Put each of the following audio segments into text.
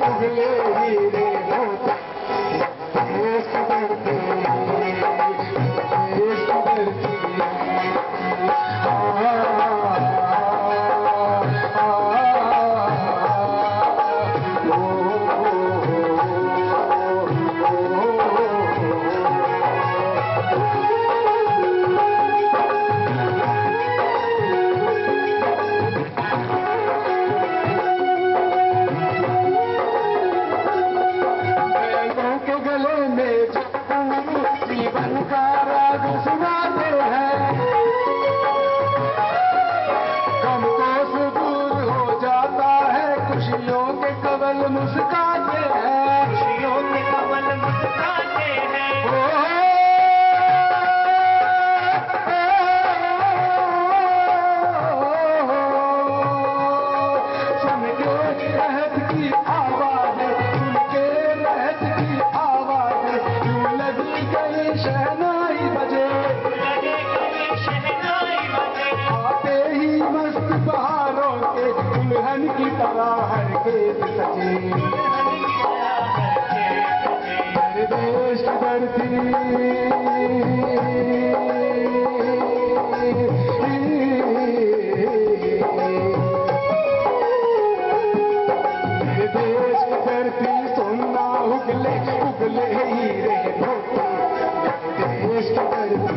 उगले हीरे होते देश की धरती, देश की धरती। जीवन का राज सुनाते हैं, गम को से दूर हो जाता है, खुशियों के कवल मुस्काते हैं, खुशियों के कवल मुस्काते हैं। सुन के रहत की आवाज, सुन के रहत की आवाज, क्यों लगी गई शहनाई बजे, लगे गए शहनाई बजे। आते ही मस्त बहारों के दुल्हन की तरह हर खेत सजे। मेरे देश की धरती, मेरे देश की धरती सोना उगले उगले हीरे मोती, मेरे देश की धरती,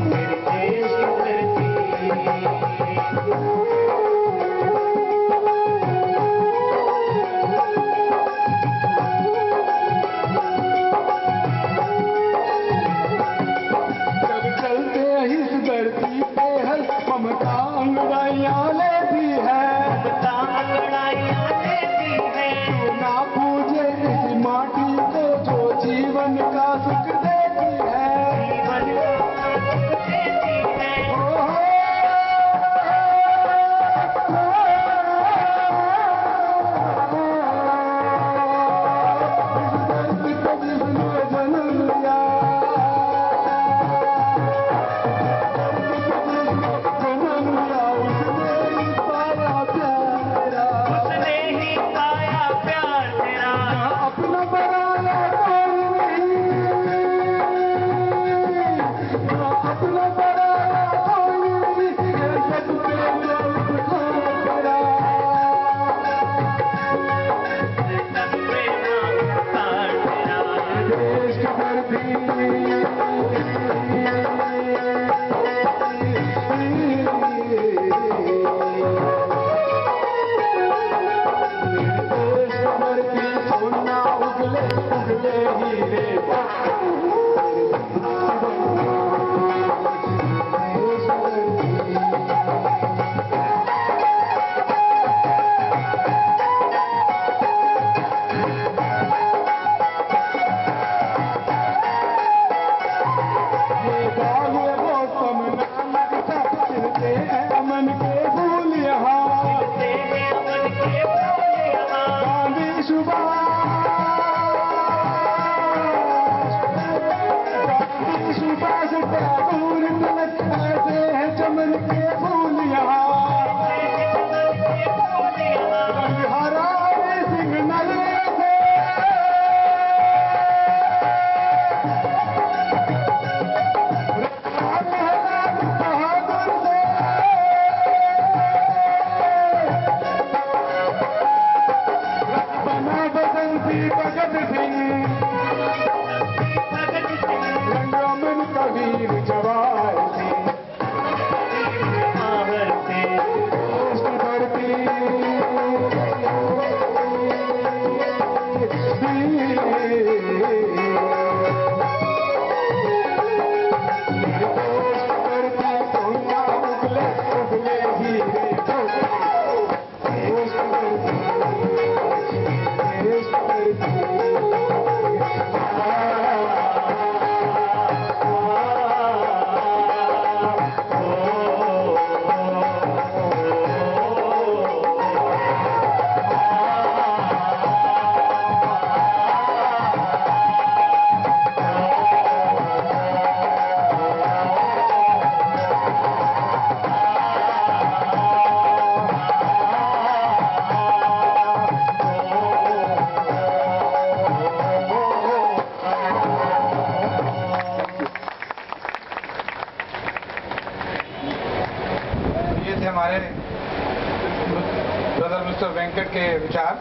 मेरे देश की धरती। जब चलते इस धरती पे हर ममता अंगड़ाइयाँ लेती है, लड़ाइयाँ देती है। जो ना पूजे इस माटी को, जो जीवन का सुख देती है। जीवन का सुख देती है। इस धरती को जिसने जन्म लिया, उसने ही पाया प्यारा, उसने ही पाया प्यार तेरा। अपना बनाया कोई नहीं, अपना बनाया कोई नहीं, ये सब प्रेम उसको तेरा। सब प्रेम प्यार तेरा। देश की धरती, देश की धरती सोना उगले उगले हीरे देश की ये बाल ये मौसम ना लगता, खिलते हैं अमन के फूल यहाँ, खिलते हैं अमन के फूल यहाँ। गांधी सुभाष, गांधी सुभाष टैगोर तिलक, ऐसे हैं चमन के फूल यहाँ, रंग हरा सिंह नगरे से, बहादुर से थे हमारे ब्रदर मिस्टर वेंकट के विचार।